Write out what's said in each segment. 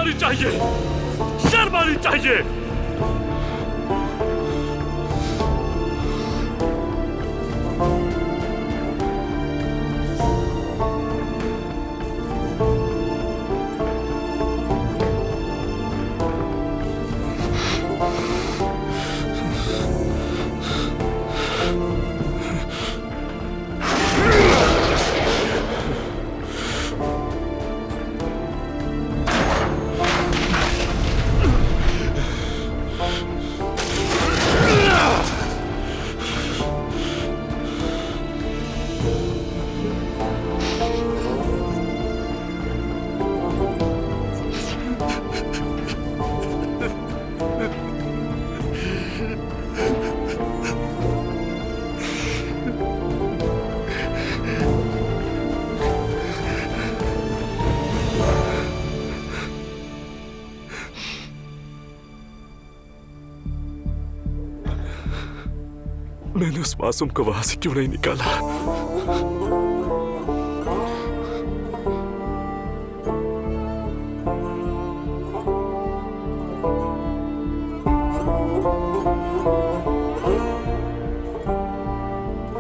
आनी चाहिए, शर्म आनी चाहिए। मैंने उस मासूम को वहां से क्यों नहीं निकाला?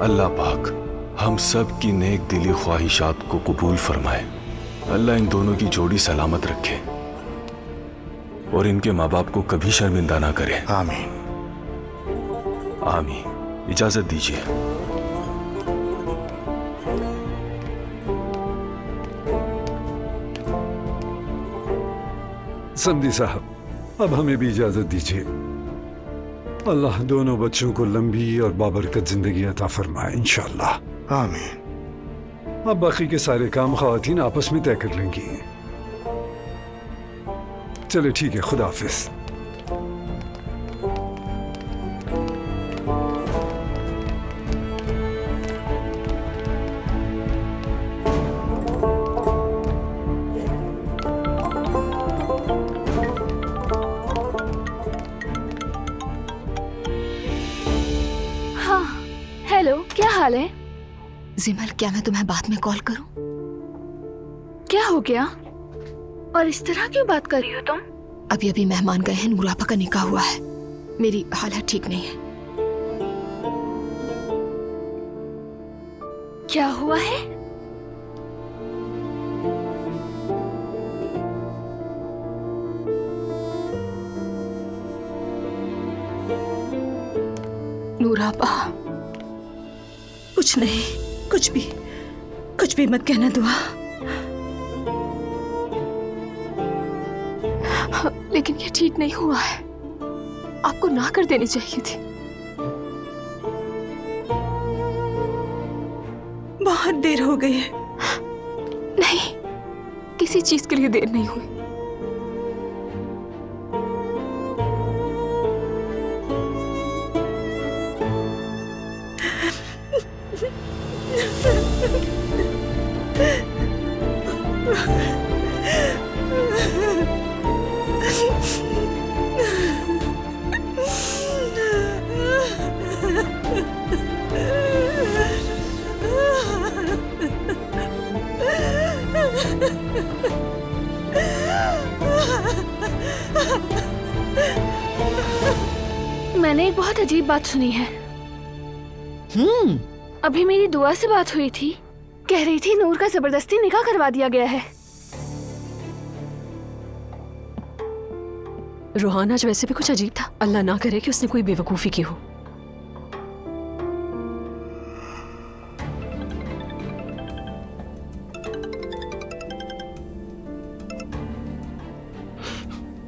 अल्लाह पाक हम सब की नेक दिली ख्वाहिशात को कबूल फरमाए। अल्लाह इन दोनों की जोड़ी सलामत रखे और इनके माँ बाप को कभी शर्मिंदा ना करे। आमीन। आमीन। इजाजत दीजिए। समधी साहब, अब हमें भी इजाजत दीजिए। अल्लाह दोनों बच्चों को लंबी और बाबरकत जिंदगी अता फरमाए इंशाअल्लाह। आमीन। अब बाकी के सारे काम ख्वातीन आपस में तय कर लेंगी। चले ठीक है, खुदा हाफिज। क्या हाल है? जिमल, क्या मैं तुम्हें बाद में कॉल करूं? क्या हो गया? और इस तरह क्यों बात कर रही हो तुम? अभी अभी मेहमान गए हैं, नूर आपा का निकाह हुआ है। मेरी हालत ठीक नहीं है। क्या हुआ है? नूर आपा, कुछ नहीं, कुछ भी मत कहना दुआ। लेकिन ये ठीक नहीं हुआ है। आपको ना कर देनी चाहिए थी। बहुत देर हो गई है। नहीं, किसी चीज के लिए देर नहीं हुई। मैंने एक बहुत अजीब बात सुनी है। अभी मेरी दुआ से बात हुई थी। कह रही थी नूर का जबरदस्ती निकाह करवा दिया गया है। रोहान आज वैसे भी कुछ अजीब था। अल्लाह ना करे कि उसने कोई बेवकूफी की हो।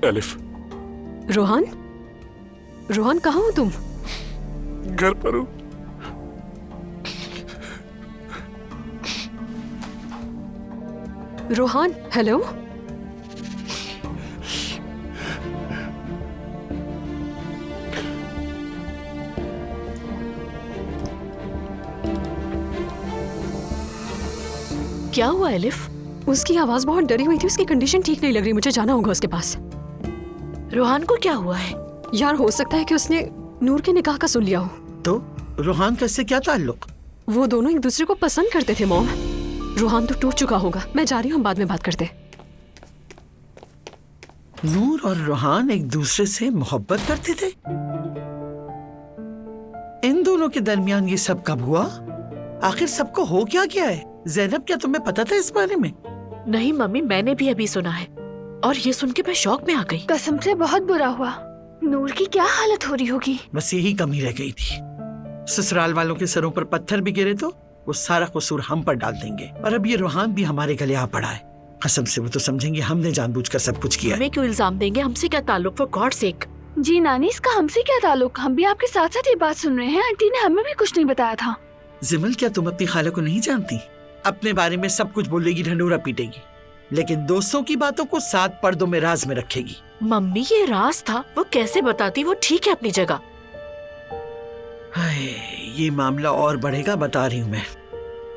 एलिफ। रोहान, रोहान कहाँ हो तुम? घर पर हूँ। रोहान, हेलो। क्या हुआ एलिफ? उसकी आवाज बहुत डरी हुई थी। उसकी कंडीशन ठीक नहीं लग रही। मुझे जाना होगा उसके पास। रोहान को क्या हुआ है? यार, हो सकता है कि उसने नूर के निकाह का सुन लिया हो। तो रोहान का इससे क्या ताल्लुक? वो दोनों एक दूसरे को पसंद करते थे मॉम। रोहान तो टूट चुका होगा। मैं जा रही हूँ, बाद में बात करते। नूर और रोहान एक दूसरे से मोहब्बत करते थे? इन दोनों के दरमियान ये सब कब हुआ? आखिर सबको हो क्या गया है? ज़ैनब, क्या तुम्हें पता था इस बारे में? नहीं मम्मी, मैंने भी अभी सुना है और ये सुन के मैं शॉक में आ गई। कसम से बहुत बुरा हुआ। नूर की क्या हालत हो रही होगी। बस यही कमी रह गई थी। ससुराल वालों के सरों पर पत्थर भी गिरे तो वो सारा कसूर हम पर डाल देंगे, और अब ये रोहान भी हमारे गले आ पड़ा है। कसम से वो तो समझेंगे हमने जानबूझकर सब कुछ किया है। हमें क्यों इल्जाम देंगे? हमसे क्या ताल्लुक? For God sake. जी नानी, इसका हमसे क्या ताल्लुक? हम भी आपके साथ साथ ये बात सुन रहे हैं। आंटी ने हमें भी कुछ नहीं बताया था। जिमल, क्या तुम अपनी खाला को नहीं जानती? अपने बारे में सब कुछ बोलेगी, ढंढूरा पीटेगी, लेकिन दोस्तों की बातों को 7 पर्दों में राज में रखेगी। मम्मी, ये राज था, वो कैसे बताती? वो ठीक है अपनी जगह। हाय, ये मामला और बढ़ेगा, बता रही हूँ मैं,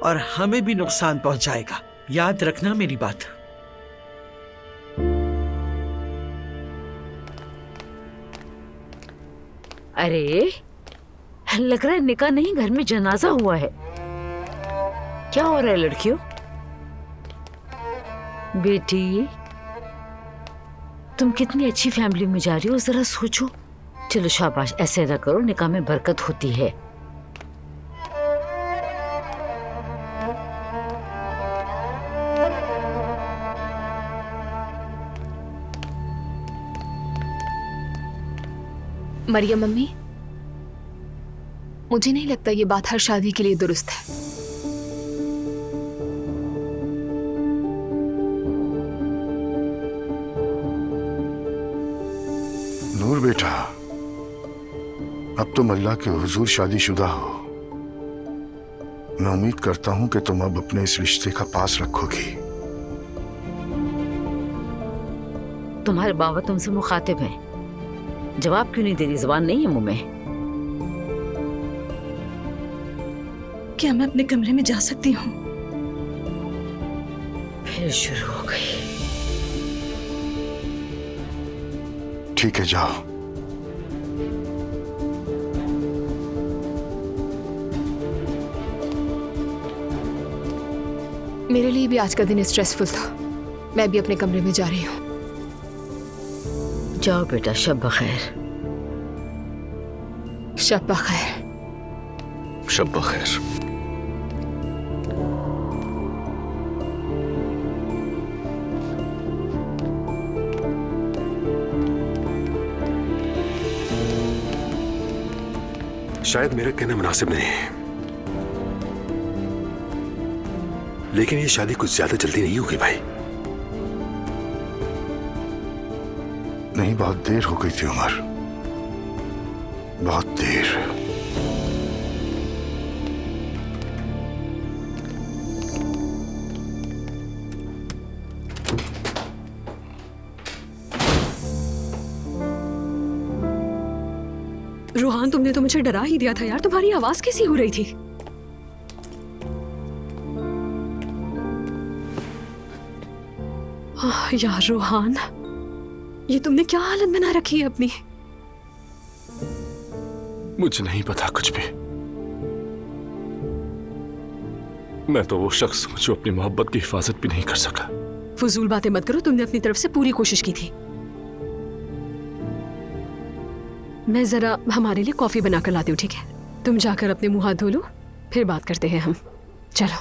और हमें भी नुकसान पहुंचाएगा। याद रखना मेरी बात। अरे, लग रहा है निकाह नहीं, घर में जनाजा हुआ है। क्या हो रहा है लड़कियों? बेटी, तुम कितनी अच्छी फैमिली में जा रही हो, जरा सोचो। चलो शाबाश, ऐसे ना करो, निकाह में बरकत होती है। मरियम मम्मी, मुझे नहीं लगता ये बात हर शादी के लिए दुरुस्त है। नूर बेटा, अब तुम अल्लाह के हुजूर शादीशुदा हो। मैं उम्मीद करता हूं कि तुम अब अपने इस रिश्ते का पास रखोगी। तुम्हारे बाबा तुमसे मुखातिब हैं, जवाब क्यों नहीं दे रही? जुबान नहीं है मुंह में? क्या मैं अपने कमरे में जा सकती हूँ? फिर शुरू हो गई। ठीक है, जाओ। मेरे लिए भी आज का दिन स्ट्रेसफुल था। मैं भी अपने कमरे में जा रही हूँ। जाओ बेटा, शब बखैर। शब बखैर। शब बखैर। शायद मेरा कहना मुनासिब नहीं है, लेकिन ये शादी कुछ ज्यादा जल्दी नहीं होगी भाई। नहीं, बहुत देर हो गई थी उमर, बहुत देर। रोहान, तुमने तो मुझे डरा ही दिया था यार। तुम्हारी आवाज कैसी हो रही थी? यार रोहान, ये तुमने क्या हालत बना रखी है अपनी? मुझे नहीं पता कुछ भी। मैं तो वो शख्स हूं जो अपनी मोहब्बत की हिफाजत भी नहीं कर सका। फजूल बातें मत करो, तुमने अपनी तरफ से पूरी कोशिश की थी। मैं जरा हमारे लिए कॉफी बना कर लाती हूँ, ठीक है? तुम जाकर अपने मुंह हाथ धो लो, फिर बात करते हैं हम। चलो।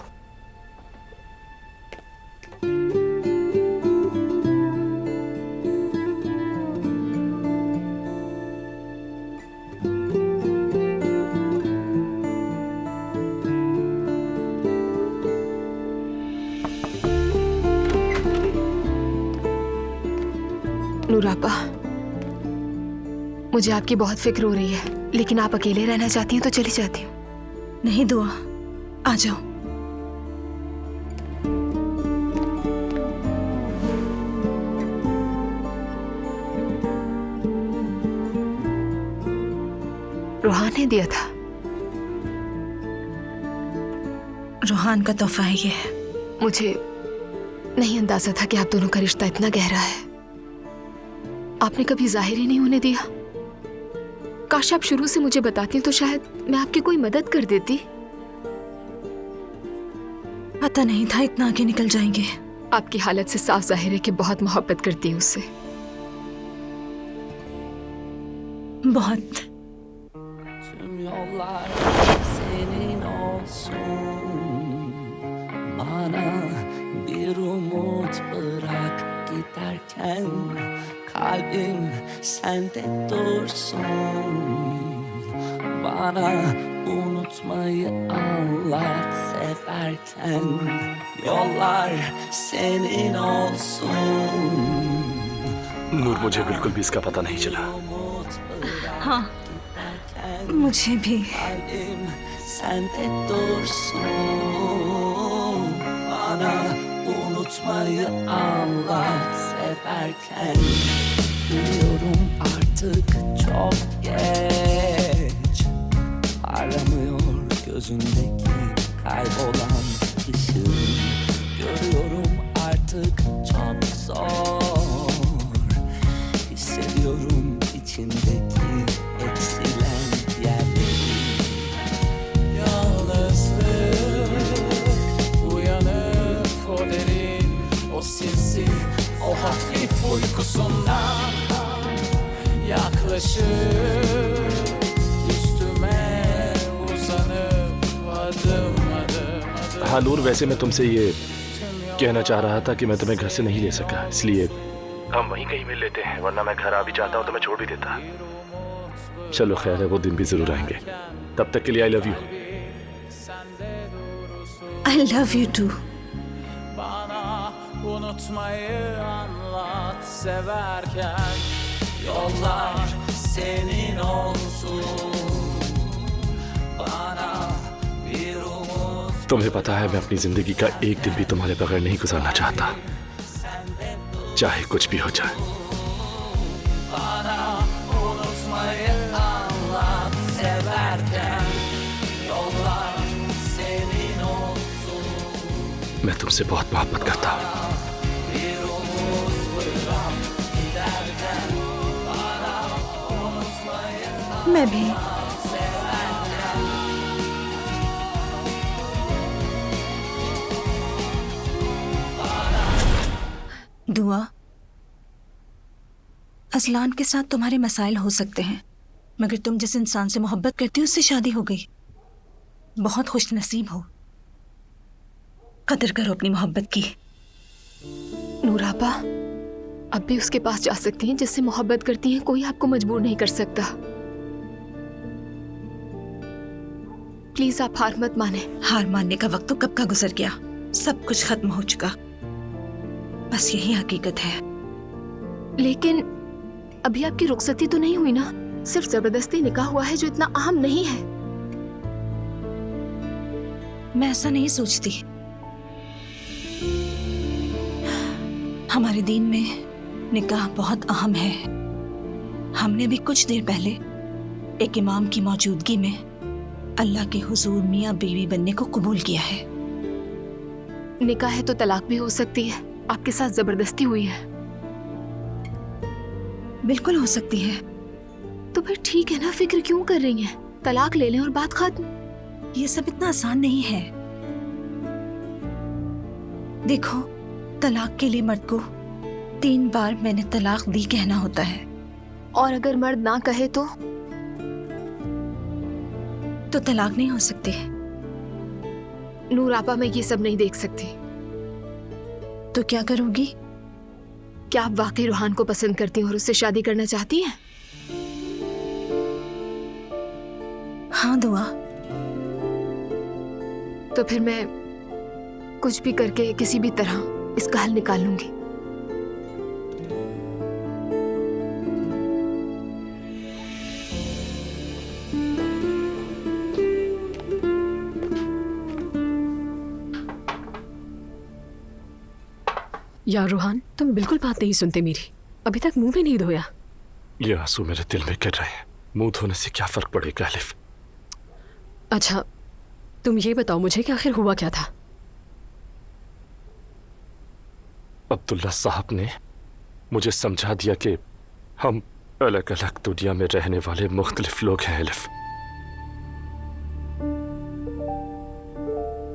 नूरापा, मुझे आपकी बहुत फिक्र हो रही है, लेकिन आप अकेले रहना चाहती हैं तो चली जाती हूँ। नहीं दुआ, आ जाओ। रोहान ने दिया था। रोहान का तोहफा है ये। मुझे नहीं अंदाजा था कि आप दोनों का रिश्ता इतना गहरा है। आपने कभी जाहिर ही नहीं होने दिया। काश आप शुरू से मुझे बताती तो शायद मैं आपकी कोई मदद कर देती। पता नहीं था इतना आगे निकल जाएंगे। आपकी हालत से साफ जाहिर है कि बहुत मोहब्बत करती हैं उससे। बहुत। Tüm yollar senin olsun. Bana bir umut bırak giderken. Kalbim sende dursun. Bana unutmayı anlat severken. Yollar senin olsun. नूर, मुझे बिल्कुल भी इसका पता नहीं चला। हाँ, मुझे भी। Kalbim sende dursun. Bana unutmayı anlat severken. Biliyorum artık çok geç. Aramıyor gözündeki kaybolan ışığın. Görüyorum artık çok zor. Hissediyorum içindeki eksilen yerleri. Yalnızlık uyanıp o derin, o sinsi, o hafif uykusundan yaklaşıp üstüme uzanıp adım adım. हाँ नूर, वैसे मैं तुमसे ये कहना चाह रहा था कि मैं तुम्हें घर से नहीं ले सका, इसलिए हम वहीं कहीं मिल लेते हैं, वरना मैं घर आ भी जाता हूँ तो मैं छोड़ भी देता। चलो खैर है, वो दिन भी जरूर आएंगे। तब तक के लिए I love you. I love you too. Bana unutmayı anlat severken. Yollar senin olsun. Bana bir umut. तुम्हें पता है मैं अपनी जिंदगी का एक दिन भी तुम्हारे बगैर नहीं गुजारना चाहता, चाहे कुछ भी हो जाए। Bana unutmayı anlat severken. Yollar senin olsun. मैं तुमसे बहुत मोहब्बत करता हूँ। Bir umut bırak giderken. Bana unutmayı मैं भी। दुआ, असलान के साथ तुम्हारे मसाइल हो सकते हैं, मगर तुम जिस इंसान से मोहब्बत करती हो उससे शादी हो गई। बहुत खुश नसीब हो। कदर करो अपनी मोहब्बत की। नूराबा, अब भी उसके पास जा सकती हैं जिससे मोहब्बत करती हैं। कोई आपको मजबूर नहीं कर सकता। प्लीज आप हार मत माने। हार मानने का वक्त तो कब का गुजर गया। सब कुछ खत्म हो चुका। बस यही हकीकत है। लेकिन अभी आपकी रुखसती तो नहीं हुई ना? सिर्फ जबरदस्ती निकाह हुआ है जो इतना अहम नहीं है। मैं ऐसा नहीं सोचती। हमारे दीन में निकाह बहुत अहम है। हमने भी कुछ देर पहले एक इमाम की मौजूदगी में अल्लाह के हुजूर मियाँ बीवी बनने को कबूल किया है। निकाह है तो तलाक भी हो सकती है। आपके साथ जबरदस्ती हुई है। बिल्कुल हो सकती है। तो फिर ठीक है ना, फिक्र क्यों कर रही हैं? तलाक ले लें और बात खत्म। ये सब इतना आसान नहीं है। देखो, तलाक के लिए मर्द को 3 बार मैंने तलाक दी कहना होता है। और अगर मर्द ना कहे तो तलाक नहीं हो सकती। नूर आपा, मैं ये सब नहीं देख सकती। तो क्या करोगी? क्या आप वाकई रूहान को पसंद करती हैं और उससे शादी करना चाहती हैं? हाँ दुआ। तो फिर मैं कुछ भी करके किसी भी तरह इसका हल निकाल लूंगी। यार रूहान, तुम बिल्कुल बात नहीं सुनते मेरी। अभी तक मुंह भी नहीं धोया। ये आंसू मेरे दिल में गिर रहे हैं। मुंह धोने से क्या फर्क पड़ेगा अलिफ? अच्छा, तुम ये बताओ मुझे कि आखिर हुआ क्या था? अब्दुल्ला साहब ने मुझे समझा दिया कि हम अलग अलग दुनिया में रहने वाले मुख्तलिफ लोग हैं अलिफ।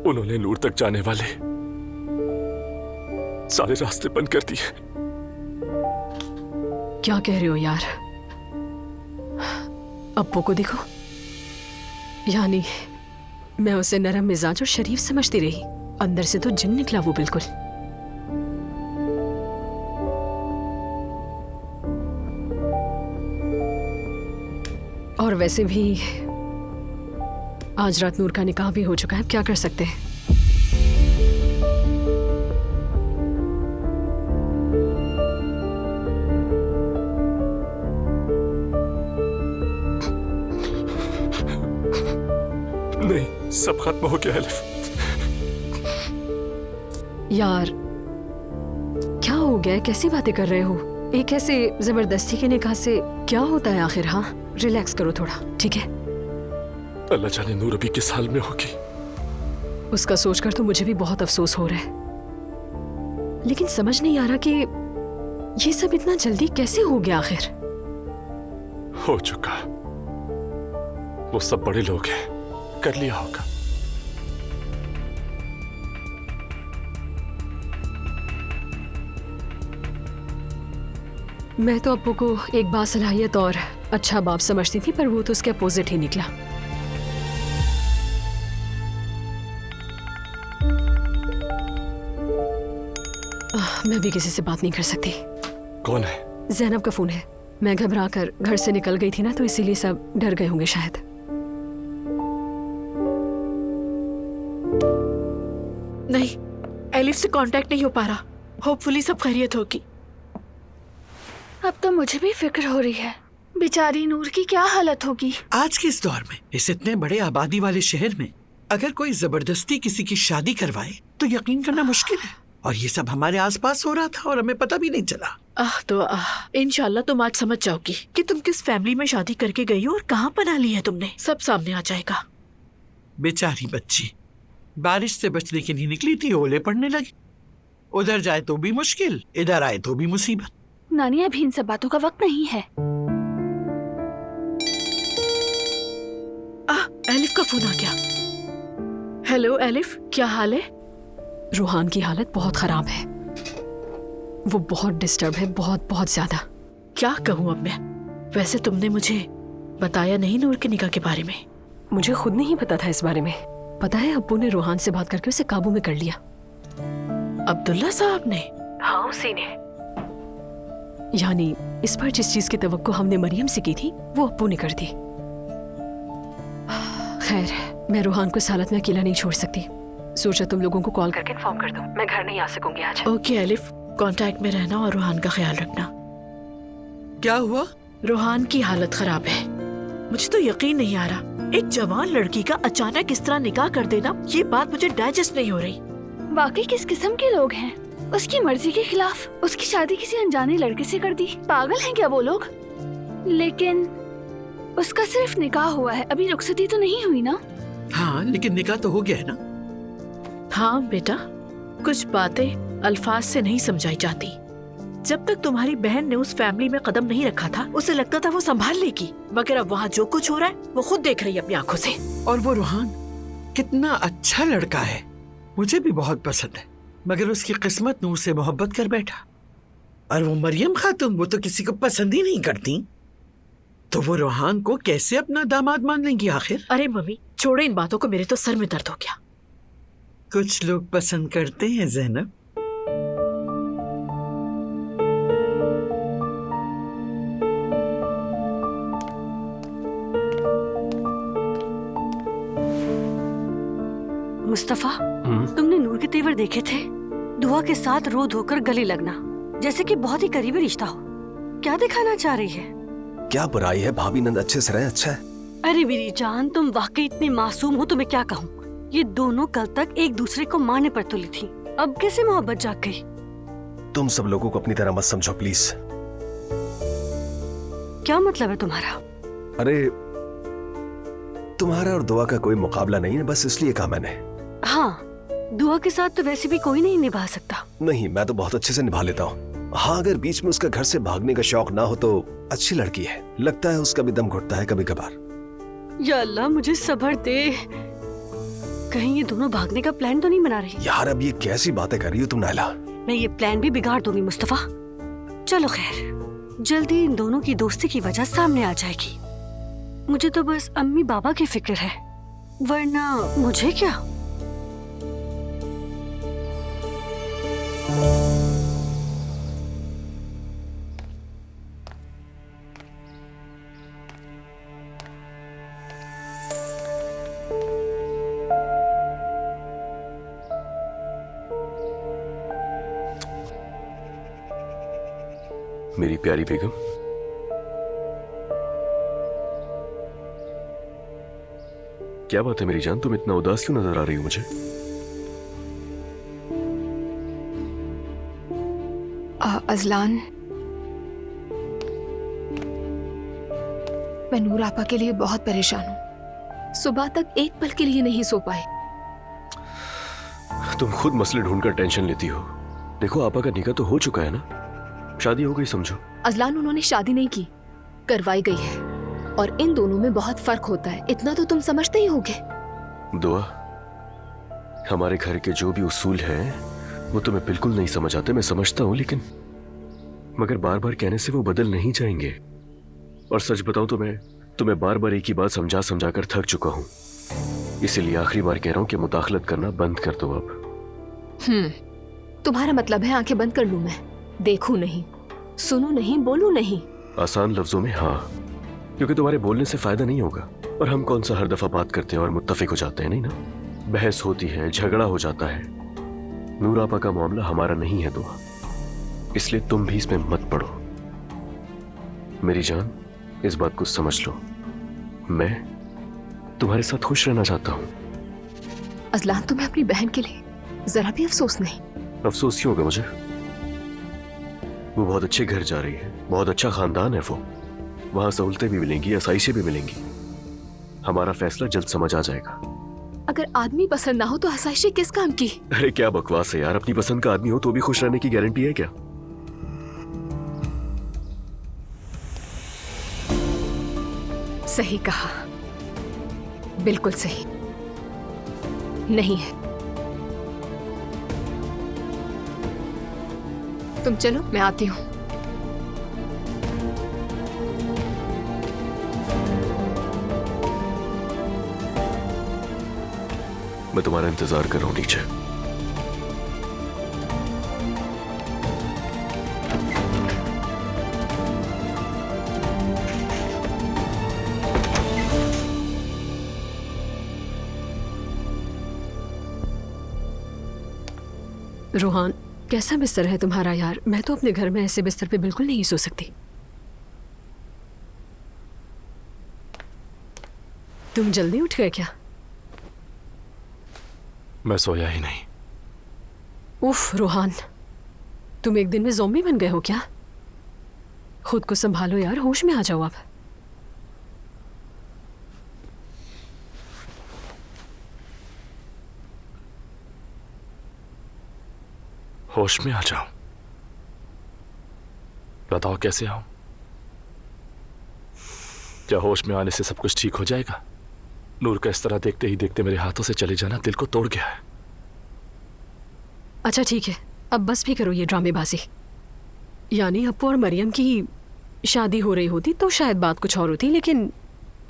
उन्होंने नूर तक जाने वाले सारे रास्ते बंद कर दिए। क्या कह रहे हो यार? अप्पू को देखो, यानी मैं उसे नरम मिजाज और शरीफ समझती रही, अंदर से तो जिन निकला वो बिल्कुल। और वैसे भी आज रात नूर का निकाह भी हो चुका है, क्या कर सकते हैं। नहीं, सब खत्म हो गया अलिफ। यार क्या हो गया, कैसी बातें कर रहे हो? एक ऐसे जबरदस्ती के निकाह से क्या होता है आखिर? हाँ, रिलैक्स करो थोड़ा, ठीक है? अल्लाह जाने नूर अभी किस हाल में होगी। उसका सोचकर तो मुझे भी बहुत अफसोस हो रहा है, लेकिन समझ नहीं आ रहा कि ये सब इतना जल्दी कैसे हो गया आखिर। हो चुका, वो सब बड़े लोग हैं, कर लिया होगा। मैं तो अप्पू को एक बासलाहियत और अच्छा बाप समझती थी, पर वो तो उसके अपोजिट ही निकला। मैं भी किसी से बात नहीं कर सकती। कौन है? ज़ैनब का फोन है। मैं घबरा कर घर से निकल गई थी ना, तो इसीलिए सब डर गए होंगे शायद। नहीं, एलिफ से कांटेक्ट नहीं हो पा रहा। होपफुली सब खैरियत होगी। अब तो मुझे भी फिक्र हो रही है, बेचारी नूर की क्या हालत होगी। आज के इस दौर में, इस इतने बड़े आबादी वाले शहर में, अगर कोई जबरदस्ती किसी की शादी करवाए तो यकीन करना मुश्किल है। और ये सब हमारे आसपास हो रहा था और हमें पता भी नहीं चला। इंशाल्लाह तुम आज समझ जाओगी कि तुम किस फैमिली में शादी करके गई हो और कहाँ पना ली है तुमने। सब सामने आ जाएगा। बेचारी बच्ची बारिश से बचने के लिए निकली थी, ओले पड़ने लगे। उधर जाए तो भी मुश्किल, इधर आए तो भी मुसीबत। नानी, अभी इन सब बातों का वक्त नहीं है। एलिफ का फोन आ गया। हेलो एलिफ, क्या हाल है? रूहान की हालत बहुत खराब है, वो बहुत डिस्टर्ब है, बहुत बहुत ज्यादा। क्या कहूँ अब मैं? वैसे तुमने मुझे बताया नहीं नूर के निकाह के बारे में। मुझे खुद नहीं पता था इस बारे में। पता है, अब्बू ने रूहान से बात करके उसे काबू में कर लिया। अब्दुल्ला साहब ने? हाँ, उसी ने। यानी इस बार जिस चीज की तवक्को हमने मरियम से की थी, वो अब्बू ने कर दी। खैर, मैं रूहान को इस हालत में अकेला नहीं छोड़ सकती। सोचा तुम लोगों को कॉल करके इन्फॉर्म कर दूं। मैं घर नहीं आ सकूंगी आज। ओके एलिफ, कांटेक्ट में रहना और रूहान का ख्याल रखना। क्या हुआ? रूहान की हालत खराब है। मुझे तो यकीन नहीं आ रहा, एक जवान लड़की का अचानक इस तरह निकाह कर देना, ये बात मुझे डाइजेस्ट नहीं हो रही। वाकई किस किस्म के लोग हैं? उसकी मर्जी के खिलाफ उसकी शादी किसी अनजाने लड़के से कर दी। पागल हैं क्या वो लोग? लेकिन उसका सिर्फ निकाह हुआ है, अभी रुखसती तो नहीं हुई ना? हाँ, लेकिन निकाह तो हो गया है ना। हाँ बेटा, कुछ बातें अल्फाज से नहीं समझाई जाती। जब तक तुम्हारी बहन ने उस फैमिली में कदम नहीं रखा था, उसे लगता था वो संभाल लेगी, मगर अब वहाँ जो कुछ हो रहा है वो खुद देख रही है अपनी आंखों से। और वो रूहान कितना अच्छा लड़का है, मुझे भी बहुत पसंद है, मगर उसकी किस्मत नूर से मोहब्बत कर बैठा। और वो मरियम खातून, वो तो किसी को पसंद ही नहीं करती, तो वो रूहान को कैसे अपना दामाद मान लेंगी आखिर? अरे मम्मी छोड़ो इन बातों को, मेरे तो सर में दर्द हो गया। कुछ लोग पसंद करते हैं ज़ैनब। मुस्तफा, तुमने नूर के तेवर देखे थे? दुआ के साथ रो धोकर गले लगना, जैसे कि बहुत ही करीबी रिश्ता हो। क्या दिखाना चाह रही है? क्या बुराई है भाभी, नंद अच्छे से रहे, अच्छा है। अरे मेरी जान, तुम वाकई इतनी मासूम हो, तुम्हें क्या कहूँ। ये दोनों कल तक एक दूसरे को मारने पर तुली थी, अब कैसे मोहब्बत जाग गई? तुम सब लोगों को अपनी तरह मत समझो प्लीज। क्या मतलब है तुम्हारा? अरे तुम्हारा और दुआ का कोई मुकाबला नहीं है, बस इसलिए कहा मैंने। हाँ, दुआ के साथ तो वैसे भी कोई नहीं निभा सकता। नहीं, मैं तो बहुत अच्छे से निभा लेता हूँ। हाँ, अगर बीच में उसका घर से भागने का शौक ना हो तो अच्छी लड़की है, लगता है उसका भी दम घुटता है कभी कभार। या अल्लाह मुझे सब्र दे, कहीं ये दोनों भागने का प्लान तो नहीं बना रही? यार अब ये कैसी बातें कर रही हो तुम नायला? मैं ये प्लान भी बिगाड़ दूंगी मुस्तफा। चलो खैर, जल्दी इन दोनों की दोस्ती की वजह सामने आ जाएगी। मुझे तो बस अम्मी बाबा की फिक्र है, वरना मुझे क्या। मेरी प्यारी बेगम, क्या बात है मेरी जान, तुम इतना उदास क्यों नजर आ रही हो मुझे? अजलान, मैं नूर आपा के लिए बहुत परेशान हूँ। सुबह तक एक पल के लिए नहीं सो पाए। तुम खुद मसले ढूंढकर टेंशन लेती हो। देखो आपा का निकाह तो हो चुका है ना, शादी हो गई समझो। अजलान, उन्होंने शादी नहीं की, करवाई गई है, और इन दोनों में बहुत फर्क होता है, इतना तो तुम समझते ही होगे। दुआ, हमारे घर के जो भी उसूल हैं वो तुम्हें बिल्कुल नहीं समझ आते, मैं समझता हूँ, लेकिन मगर बार बार कहने से वो बदल नहीं जाएंगे। और सच बताऊं तो मैं तुम्हें बार बार एक ही बात समझा समझा कर थक चुका हूं, इसीलिए आखिरी बार कह रहा हूं कि मुदाखलत करना बंद कर दो अब। तुम्हारा मतलब है आंखें बंद कर लूं मैं, देखूं नहीं, सुनूं नहीं, बोलूं नहीं? आसान लफ्जों में हाँ, क्योंकि तुम्हारे बोलने से फायदा नहीं होगा, और हम कौन सा हर दफा बात करते हैं और मुत्तफिक हो जाते हैं, नहीं ना। बहस होती है, झगड़ा हो जाता है। नूर आपा का मामला हमारा नहीं है दुआ, इसलिए तुम भी इसमें मत पड़ो। मेरी जान, इस बात को समझ लो, मैं तुम्हारे साथ खुश रहना चाहता हूँ। अजलान, तुम्हें अपनी बहन के लिए जरा भी अफसोस नहीं? अफसोस क्यों होगा मुझे? वो बहुत अच्छे घर जा रही है, बहुत अच्छा खानदान है वो, वहां सहूलतें भी मिलेंगी, आसाइशें भी मिलेंगी। हमारा फैसला जल्द समझ आ जाएगा। अगर आदमी पसंद ना हो तो आसाइशें किस काम की? अरे क्या बकवास है यार, अपनी पसंद का आदमी हो तो भी खुश रहने की गारंटी है क्या? सही कहा, बिल्कुल सही। नहीं है। तुम चलो, मैं आती हूं। मैं तुम्हारा इंतजार कर रहा हूं नीचे। रोहान, कैसा बिस्तर है तुम्हारा यार? मैं तो अपने घर में ऐसे बिस्तर पे बिल्कुल नहीं सो सकती। तुम जल्दी उठ गए क्या? मैं सोया ही नहीं। उफ रोहान, तुम एक दिन में ज़ॉम्बी बन गए हो क्या? खुद को संभालो यार, होश में आ जाओ आप। होश में आ जाओ? बताओ कैसे आऊं? क्या होश में आने से सब कुछ ठीक हो जाएगा? नूर का इस तरह देखते ही देखते मेरे हाथों से चले जाना दिल को तोड़ गया है। अच्छा ठीक है, अब बस भी करो ये ड्रामेबाजी। यानी अप्पू और मरियम की शादी हो रही होती तो शायद बात कुछ और होती, लेकिन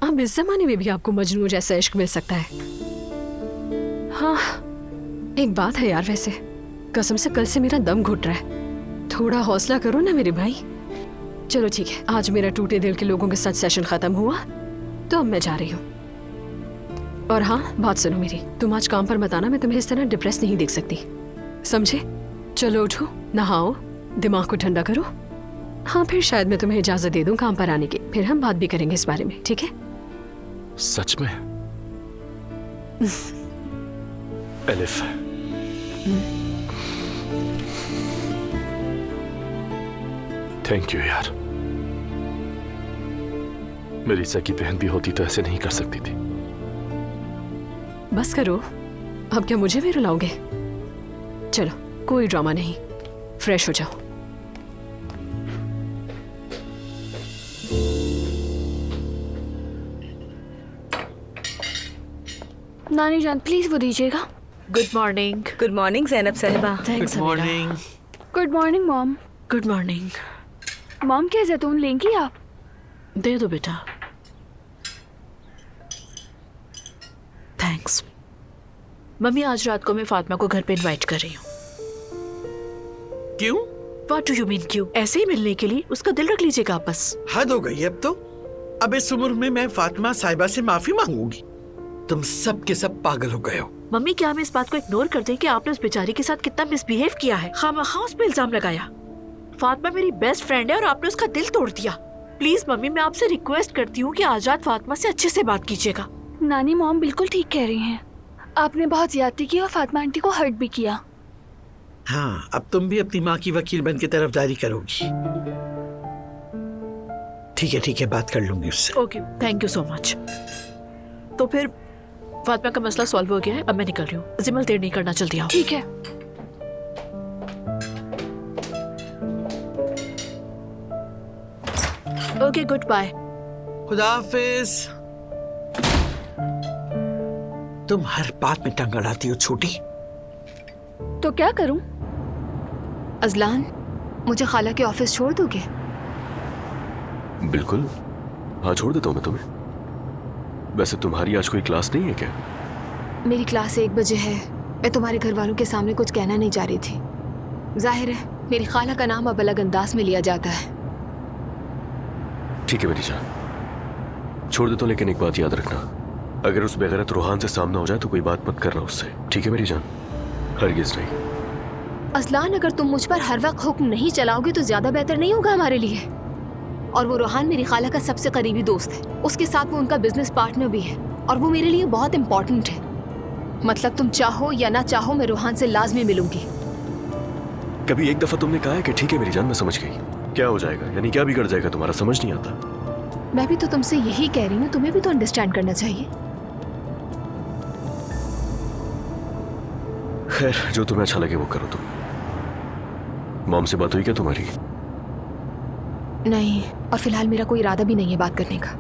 अब इस जमाने में भी आपको मजनू जैसा इश्क मिल सकता है। हाँ, एक बात है यार, वैसे कसम से कल से मेरा दम घुट रहा है। थोड़ा हौसला करो ना मेरे भाई। चलो ठीक है, आज मेरा टूटे दिल के लोगों के साथ सेशन खत्म हुआ, तो अब मैं जा रही हूँ। और हाँ, बात सुनो मेरी, तुम आज काम पर मत आना, मैं तुम्हें इस तरह डिप्रेस नहीं देख सकती, समझे? चलो उठो, नहाओ, दिमाग को ठंडा करो। हाँ, फिर शायद मैं तुम्हें इजाजत दे दूं काम पर आने की, फिर हम बात भी करेंगे इस बारे में, ठीक है? सच में? एलिफ, थैंक यू यार। मेरी सगी बहन भी होती तो ऐसे नहीं कर सकती थी। बस करो, अब क्या मुझे भी रुलाओगे? चलो, कोई ड्रामा नहीं, फ्रेश हो जाओ। नानी जान प्लीज वो दीजिएगा। Good morning. Good morning Zainab साहिबा। Thanks morning. Good morning mom. Good morning. Mom क्या जैतून लेंगी आप? दे दो बेटा। थैंक्स। मम्मी आज रात को मैं फातिमा को घर पे इनवाइट कर रही हूँ। क्यों? What do you mean क्यों? ऐसे ही मिलने के लिए, उसका दिल रख लीजिएगा आप बस। हद हो गई अब तो। अब इस उम्र में मैं फातिमा साहिबा से माफी मांगूंगी? तुम सब के सब पागल हो गए हो। मम्मी क्या हम इस बात को इग्नोर कर दें कि आपने उस बेचारी के साथ कितना मिसबिहेव किया है, खामखा उस पे इल्जाम लगाया। फातिमा मेरी बेस्ट फ्रेंड है और आपने उसका दिल तोड़ दिया। प्लीज मम्मी मैं आपसे रिक्वेस्ट करती हूँ कि आजाद फातिमा से अच्छे से बात कीजिएगा। नानी मॉम बिल्कुल ठीक कह रही हैं। आपने बहुत ज्यादती की और फातिमा आंटी को हर्ट भी किया। हाँ, अब तुम भी अपनी माँ की वकील बन के तरफदारी करोगी। ठीक है, बात कर लूंगी उससे। Okay, thank you so much. तो फिर फातिमा का मसला सॉल्व हो गया है, अब मैं निकल रही हूँ। जिमल देर नहीं करना, जल्दी आओ। ठीक है। Okay, good bye. खुदा हाफिज। तुम हर बात में टंग अड़ाती हो छोटी। तो क्या करूं? अजलान, मुझे खाला के ऑफिस छोड़ दोगे? बिल्कुल, हाँ छोड़ देता हूँ मैं तुम्हें। वैसे तुम्हारी आज कोई क्लास नहीं है क्या? मेरी क्लास 1 बजे है। मैं तुम्हारे घर वालों के सामने कुछ कहना नहीं चाह रही थी। जाहिर है मेरी खाला का नाम अब अलग अंदाज में लिया जाता है। ठीक है मेरी जान, छोड़ देता हूँ, लेकिन एक बात याद रखना, अगर उस बेगैरत रूहान से सामना हो जाए तो कोई बात मत करना उससे, ठीक है मेरी जान? हरगिज़ नहीं। अजलान, अगर तुम मुझ पर हर वक्त हुक्म नहीं चलाओगे तो ज्यादा बेहतर नहीं होगा हमारे लिए। और वो रूहान मेरी खाला का सबसे करीबी दोस्त है, उसके साथ वो उनका बिजनेस पार्टनर भी है और वो मेरे लिए बहुत इंपॉर्टेंट है। मतलब तुम चाहो या ना चाहो मैं रूहान से लाजमी मिलूंगी। कभी एक दफा तुमने कहा है कि ठीक है मेरी जान मैं समझ गई, क्या हो जाएगा, यानी क्या बिगड़ जाएगा तुम्हारा, समझ नहीं आता। मैं भी तो तुमसे यही कह रही हूँ, तुम्हें भी तो अंडरस्टैंड करना चाहिए। खैर, जो तुम्हें अच्छा लगे वो करो। तुम मॉम से बात हुई क्या तुम्हारी? नहीं, और फिलहाल मेरा कोई इरादा भी नहीं है बात करने का।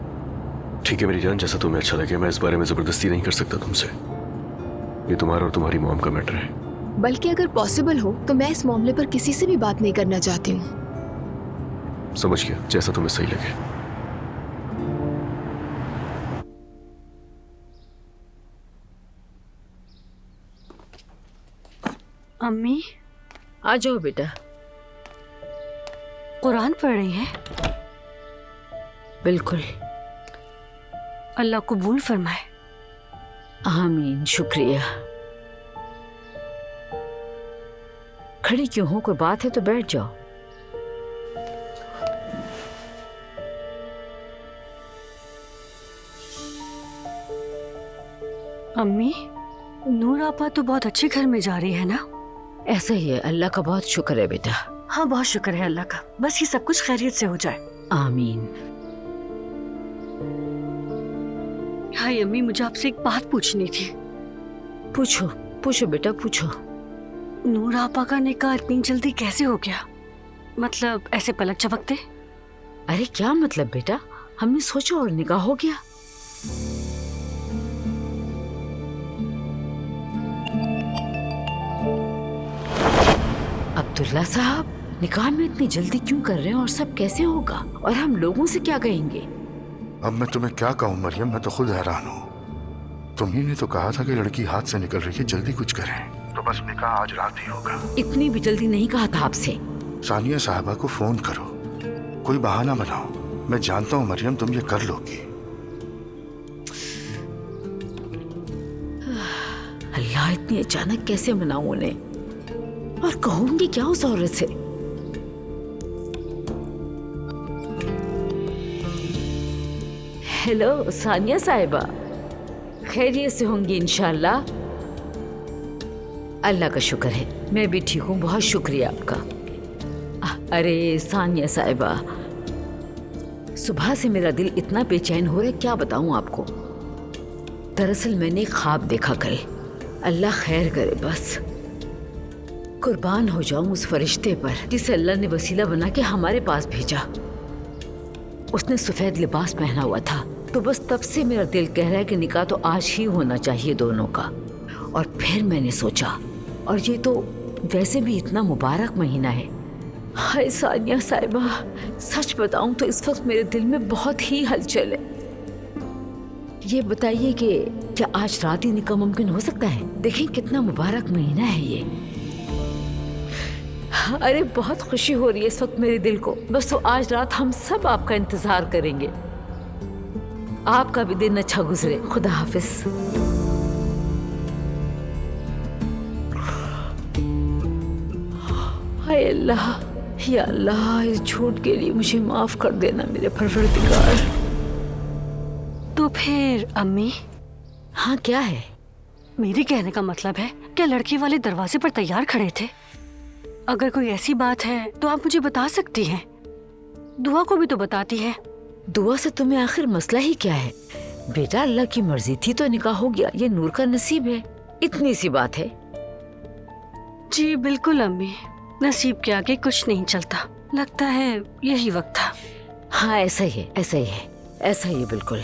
ठीक है मेरी जान, जैसा तुम्हें अच्छा लगे। मैं इस बारे में जबरदस्ती नहीं कर सकता तुमसे, ये तुम्हारा और तुम्हारी मॉम का मैटर है। बल्कि अगर पॉसिबल हो तो मैं इस मामले पर किसी से भी बात नहीं करना चाहती हूँ। समझ गया, जैसा तुम्हें सही लगे। अम्मी आ जाओ बेटा। कुरान पढ़ रही हैं? बिल्कुल। अल्लाह कबूल फरमाए। आमीन, शुक्रिया। खड़ी क्यों हो, कोई बात है तो बैठ जाओ। अम्मी, नूर आपा तो बहुत अच्छे घर में जा रही है ना? ऐसा ही है, अल्लाह का बहुत शुक्र है बेटा। हाँ बहुत शुक्र है अल्लाह का, बस ये सब कुछ खैरियत से हो जाए। आमीन। हाय अम्मी, मुझे आपसे एक बात पूछनी थी। पूछो पूछो बेटा पूछो। नूर आपा का निकाह इतनी जल्दी कैसे हो गया? मतलब ऐसे पलक झपकते? अरे क्या मतलब बेटा, हमने सोचा और निकाह हो गया। अब्दुल्ला साहब, निकाह में इतनी जल्दी क्यों कर रहे हैं और सब कैसे होगा, और हम लोगों से क्या कहेंगे? अब मैं तुम्हें क्या कहूँ मरियम, मैं तो खुद हैरान हूँ। तुम्ही ने तो कहा था कि लड़की हाथ से निकल रही है, जल्दी कुछ करें। तो बस निकाह आज रात ही होगा। इतनी भी जल्दी नहीं कहा था आपसे। सानिया साहबा को फोन करो, कोई बहाना बनाओ। मैं जानता हूँ मरियम तुम ये कर लोगी। अल्लाह, इतनी अचानक कैसे मनाऊं उन्हें, और कहूंगी क्या उस औरत से? हेलो सानिया साहिबा, खैरियत से होंगी इंशाल्लाह। अल्लाह का शुक्र है, मैं भी ठीक हूँ, बहुत शुक्रिया आपका। अरे सानिया साहिबा, सुबह से मेरा दिल इतना बेचैन हो रहा है, क्या बताऊँ आपको। दरअसल मैंने एक ख्वाब देखा कल, अल्लाह खैर करे। बस कुर्बान हो जाऊं उस फरिश्ते पर जिसे अल्लाह ने वसीला बना के हमारे पास भेजा। उसने सफेद लिबास पहना हुआ था, तो बस तब से मेरा दिल कह रहा है कि निकाह तो आज ही होना चाहिए दोनों का। और फिर मैंने सोचा, और ये तो वैसे भी इतना मुबारक महीना है। हाय सानिया साहिबा, सच बताऊं तो इस वक्त मेरे दिल में बहुत ही हलचल है। ये बताइए कि क्या आज रात ही निकाह मुमकिन हो सकता है? देखें कितना मुबारक महीना है ये। अरे बहुत खुशी हो रही है इस वक्त मेरे दिल को। बस तो आज रात हम सब आपका इंतजार करेंगे। आपका भी दिन अच्छा गुजरे। खुदा हाफिज। हाय अल्लाह, या अल्लाह, इस झूठ के लिए मुझे माफ कर देना मेरे परवरदिगार। तो फिर अम्मी? हाँ क्या है? मेरे कहने का मतलब है क्या लड़के वाले दरवाजे पर तैयार खड़े थे? अगर कोई ऐसी बात है तो आप मुझे बता सकती हैं। दुआ को भी तो बताती है। दुआ से तुम्हें आखिर मसला ही क्या है? बेटा अल्लाह की मर्जी थी तो निकाह हो गया, ये नूर का नसीब है, इतनी सी बात है। जी बिल्कुल अम्मी, नसीब के आगे कुछ नहीं चलता। लगता है यही वक्त था। हाँ ऐसा ही है, ऐसा ही है, ऐसा ही है बिल्कुल।